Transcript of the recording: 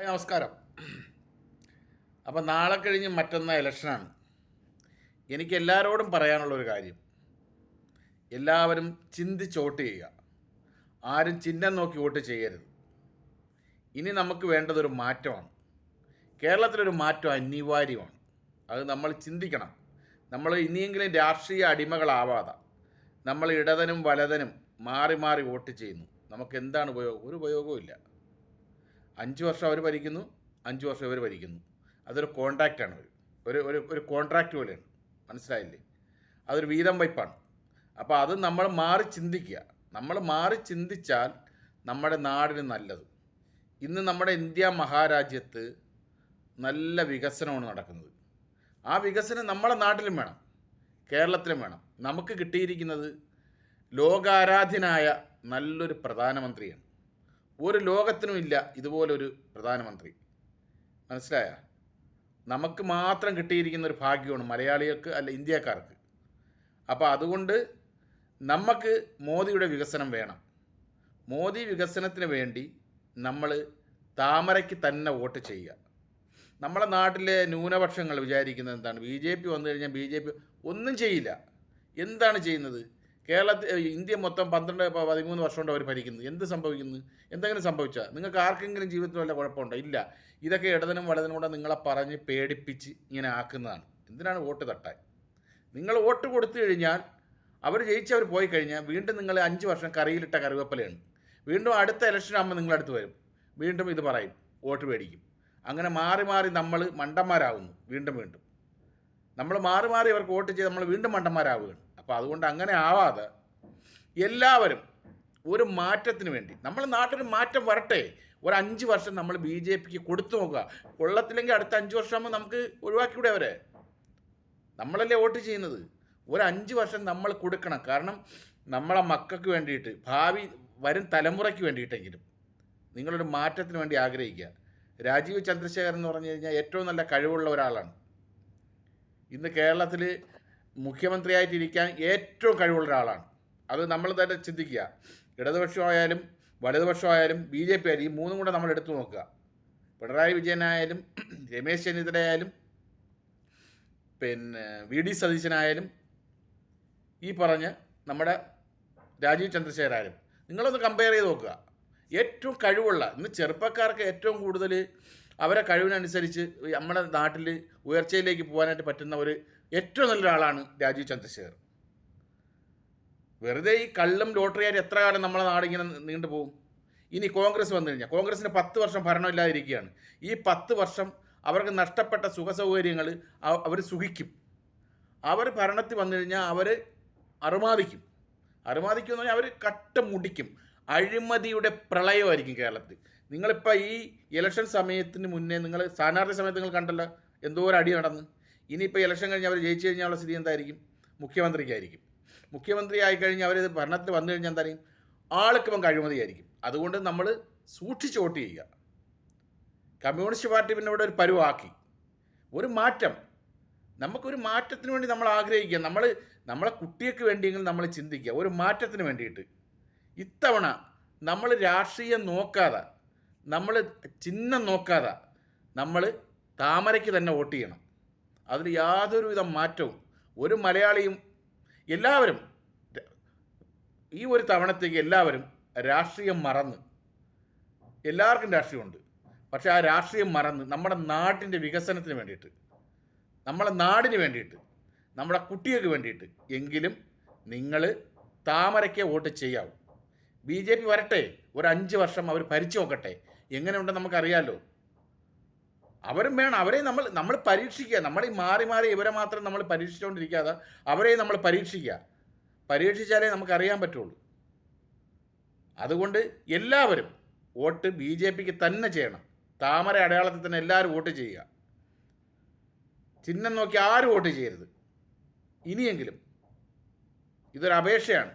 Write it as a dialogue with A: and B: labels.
A: നമസ്കാരം. അപ്പം നാളെ കഴിഞ്ഞ് മറ്റന്നാൾ ഇലക്ഷനാണ്. എനിക്ക് എല്ലാവരോടും പറയാനുള്ളൊരു കാര്യം, എല്ലാവരും ചിന്തിച്ച് വോട്ട് ചെയ്യുക. ആരും ചിഹ്നം നോക്കി വോട്ട് ചെയ്യരുത്. ഇനി നമുക്ക് വേണ്ടതൊരു മാറ്റമാണ്. കേരളത്തിലൊരു മാറ്റം അനിവാര്യമാണ്. അത് നമ്മൾ ചിന്തിക്കണം. നമ്മൾ ഇനിയെങ്കിലും രാഷ്ട്രീയ അടിമകളാവാതെ നമ്മൾ ഇടതനും വലതനും മാറി മാറി വോട്ട് ചെയ്യുന്നു. നമുക്ക് എന്താണ് ഉപയോഗം? ഒരു ഉപയോഗവും ഇല്ല. 5 വർഷം അവർ ഭരിക്കുന്നു, 5 വർഷം ഇവർ ഭരിക്കുന്നു. അതൊരു കോൺട്രാക്റ്റാണ്. ഒരു ഒരു ഒരു കോൺട്രാക്റ്റ് പോലെയാണ്. മനസ്സിലായില്ലേ? അതൊരു വീതം വയ്പ്പാണ്. അപ്പോൾ അത് നമ്മൾ മാറി ചിന്തിക്കുക. നമ്മൾ മാറി ചിന്തിച്ചാൽ നമ്മുടെ നാടിന് നല്ലത്. ഇന്ന് നമ്മുടെ ഇന്ത്യ മഹാരാജ്യത്ത് നല്ല വികസനമാണ് നടക്കുന്നത്. ആ വികസനം നമ്മളെ നാട്ടിലും വേണം, കേരളത്തിലും വേണം. നമുക്ക് കിട്ടിയിരിക്കുന്നത് ലോകാരാധ്യനായ നല്ലൊരു പ്രധാനമന്ത്രിയാണ്. ഒരു ലോകത്തിനും ഇല്ല ഇതുപോലൊരു പ്രധാനമന്ത്രി. മനസ്സിലായ? നമുക്ക് മാത്രം കിട്ടിയിരിക്കുന്ന ഒരു ഭാഗ്യമാണ് മലയാളികൾക്ക്, അല്ല ഇന്ത്യക്കാർക്ക്. അപ്പോൾ അതുകൊണ്ട് നമുക്ക് മോദിയുടെ വികസനം വേണം. മോദി വികസനത്തിന് വേണ്ടി നമ്മൾ താമരയ്ക്ക് തന്നെ വോട്ട് ചെയ്യുക. നമ്മളെ നാട്ടിലെ ന്യൂനപക്ഷങ്ങൾ വിചാരിക്കുന്നത് എന്താണ്? ബി ജെ പി വന്നു കഴിഞ്ഞാൽ ബി ജെ പി ഒന്നും ചെയ്യില്ല. എന്താണ് ചെയ്യുന്നത്? ഇന്ത്യ മൊത്തം 12-13 വർഷം കൊണ്ട് അവർ ഭരിക്കുന്നത്. എന്ത് സംഭവിക്കുന്നു? എന്തെങ്കിലും സംഭവിച്ചാൽ നിങ്ങൾക്ക് ആർക്കെങ്കിലും ജീവിതത്തിൽ വല്ല കുഴപ്പമുണ്ടോ? ഇല്ല. ഇതൊക്കെ ഇടതനും വലതനും കൂടെ നിങ്ങളെ പറഞ്ഞ് പേടിപ്പിച്ച് ഇങ്ങനെ ആക്കുന്നതാണ്. എന്തിനാണ് വോട്ട് തട്ടാൻ? നിങ്ങൾ വോട്ട് കൊടുത്തു കഴിഞ്ഞാൽ അവർ ജയിച്ചവർ പോയി കഴിഞ്ഞാൽ വീണ്ടും നിങ്ങൾ 5 വർഷം കറിയിലിട്ട കറിവേപ്പലയാണ്. വീണ്ടും അടുത്ത ഇലക്ഷൻ ആകുമ്പോൾ നിങ്ങളടുത്ത് വരും, വീണ്ടും ഇത് പറയും, വോട്ട് മേടിക്കും. അങ്ങനെ മാറി മാറി നമ്മൾ മണ്ടന്മാരാകുന്നു. വീണ്ടും വീണ്ടും നമ്മൾ മാറി മാറി അവർക്ക് വോട്ട് ചെയ്ത് നമ്മൾ വീണ്ടും മണ്ടന്മാരാവുകയാണ്. അപ്പോൾ അതുകൊണ്ട് അങ്ങനെ ആവാതെ എല്ലാവരും ഒരു മാറ്റത്തിന് വേണ്ടി, നമ്മുടെ നാട്ടിൽ മാറ്റം വരട്ടെ. ഒരു 5 വർഷം നമ്മൾ ബി ജെ പിക്ക് കൊടുത്തു നോക്കുക. കൊള്ളത്തില്ലെങ്കിൽ അടുത്ത 5 വർഷമാകുമ്പോൾ നമുക്ക് ഒഴിവാക്കിക്കൂടെ അവരെ? നമ്മളല്ലേ വോട്ട് ചെയ്യുന്നത്. ഒരു 5 വർഷം നമ്മൾ കൊടുക്കണം. കാരണം നമ്മളെ മക്കൾക്ക് വേണ്ടിയിട്ട്, ഭാവി വരും തലമുറയ്ക്ക് വേണ്ടിയിട്ടെങ്കിലും നിങ്ങളൊരു മാറ്റത്തിന് വേണ്ടി ആഗ്രഹിക്കുക. രാജീവ് ചന്ദ്രശേഖരൻ എന്ന് പറഞ്ഞു കഴിഞ്ഞാൽ ഏറ്റവും നല്ല കഴിവുള്ള ഒരാളാണ്. ഇന്ന് കേരളത്തിൽ മുഖ്യമന്ത്രിയായിട്ടിരിക്കാൻ ഏറ്റവും കഴിവുള്ള ഒരാളാണ്. അത് നമ്മൾ തന്നെ ചിന്തിക്കുക. ഇടതുപക്ഷമായാലും വലതുപക്ഷമായാലും ബി ജെ പി ആയാലും ഈ മൂന്നും കൂടെ നമ്മൾ എടുത്തു നോക്കുക. പിണറായി വിജയനായാലും രമേശ് ചെന്നിത്തലയായാലും വി ഡി സതീശനായാലും ഈ പറഞ്ഞ നമ്മുടെ രാജീവ് ചന്ദ്രശേഖരായാലും നിങ്ങളൊന്ന് കമ്പയർ ചെയ്ത് നോക്കുക. ഏറ്റവും കഴിവുള്ള, ഇന്ന് ചെറുപ്പക്കാർക്ക് ഏറ്റവും കൂടുതൽ അവരെ കഴിവിനനുസരിച്ച് നമ്മുടെ നാട്ടിൽ ഉയർച്ചയിലേക്ക് പോകാനായിട്ട് പറ്റുന്ന ഒരു ഏറ്റവും നല്ലൊരാളാണ് രാജീവ് ചന്ദ്രശേഖർ. വെറുതെ ഈ കള്ളും ലോട്ടറിയായിട്ട് എത്ര കാലം നമ്മളെ നാടിങ്ങനെ നീണ്ടുപോകും? ഇനി കോൺഗ്രസ് വന്നു കഴിഞ്ഞാൽ, കോൺഗ്രസിന് 10 വർഷം ഭരണമില്ലാതിരിക്കുകയാണ്. ഈ 10 വർഷം അവർക്ക് നഷ്ടപ്പെട്ട സുഖസൗകര്യങ്ങൾ അവർ സുഖിക്കും. അവർ ഭരണത്തിൽ വന്നു കഴിഞ്ഞാൽ അവർ അറുമാദിക്കും. അറുമാദിക്കും എന്ന് പറഞ്ഞാൽ അവർ കട്ട മുടിക്കും. അഴിമതിയുടെ പ്രളയമായിരിക്കും കേരളത്തിൽ. നിങ്ങളിപ്പോൾ ഈ ഇലക്ഷൻ സമയത്തിന് മുന്നേ നിങ്ങൾ സ്ഥാനാർത്ഥി സമയത്ത് നിങ്ങൾ കണ്ടല്ലോ എന്തോ ഒരു അടി നടന്ന്. ഇനിയിപ്പോൾ ഇലക്ഷൻ കഴിഞ്ഞ് അവർ ജയിച്ചു കഴിഞ്ഞാലുള്ള സ്ഥിതി എന്തായിരിക്കും? മുഖ്യമന്ത്രിക്കായിരിക്കും. മുഖ്യമന്ത്രി ആയിക്കഴിഞ്ഞാൽ അവർ ഭരണത്തിൽ വന്നു കഴിഞ്ഞാൽ എന്തായിരിക്കും? ആൾക്കിപ്പം അഴിമതിയായിരിക്കും. അതുകൊണ്ട് നമ്മൾ സൂക്ഷിച്ച് വോട്ട് ചെയ്യുക. കമ്മ്യൂണിസ്റ്റ് പാർട്ടി പിന്നെ ഇവിടെ ഒരു പരുവാക്കി. ഒരു മാറ്റം, നമുക്കൊരു മാറ്റത്തിന് വേണ്ടി നമ്മൾ ആഗ്രഹിക്കുക. നമ്മളെ കുട്ടികൾക്ക് വേണ്ടിയെങ്കിലും നമ്മൾ ചിന്തിക്കുക ഒരു മാറ്റത്തിന് വേണ്ടിയിട്ട്. ഇത്തവണ നമ്മൾ രാഷ്ട്രീയം നോക്കാതെ, നമ്മൾ ചിഹ്നം നോക്കാതെ നമ്മൾ താമരയ്ക്ക് തന്നെ വോട്ട് ചെയ്യണം. അതിൽ യാതൊരുവിധ മാറ്റവും ഒരു മലയാളിയും, എല്ലാവരും ഈ ഒരു തവണത്തേക്ക് എല്ലാവരും രാഷ്ട്രീയം മറന്ന്, എല്ലാവർക്കും രാഷ്ട്രീയമുണ്ട്, പക്ഷേ ആ രാഷ്ട്രീയം മറന്ന് നമ്മുടെ നാട്ടിൻ്റെ വികസനത്തിന് വേണ്ടിയിട്ട്, നമ്മളെ നാടിന് വേണ്ടിയിട്ട്, നമ്മുടെ കുട്ടികൾക്ക് വേണ്ടിയിട്ട് എങ്കിലും നിങ്ങൾ താമരയ്ക്ക് വോട്ട് ചെയ്യാവൂ. ബി ജെ പി വരട്ടെ, ഒരു 5 വർഷം അവർ ഭരിച്ചു നോക്കട്ടെ, എങ്ങനെയുണ്ടെന്ന് നമുക്കറിയാമല്ലോ. അവരും വേണം, അവരെ നമ്മൾ പരീക്ഷിക്കുക. നമ്മൾ ഈ മാറി മാറി ഇവരെ മാത്രം നമ്മൾ പരീക്ഷിച്ചുകൊണ്ടിരിക്കാതെ അവരെ നമ്മൾ പരീക്ഷിക്കുക. പരീക്ഷിച്ചാലേ നമുക്കറിയാൻ പറ്റുള്ളൂ. അതുകൊണ്ട് എല്ലാവരും വോട്ട് ബി ജെ പിക്ക് തന്നെ ചെയ്യണം. താമര അടയാളത്തിൽ തന്നെ എല്ലാവരും വോട്ട് ചെയ്യുക. ചിഹ്നം നോക്കി ആരും വോട്ട് ചെയ്യരുത്. ഇനിയെങ്കിലും ഇതൊരു അപേക്ഷയാണ്.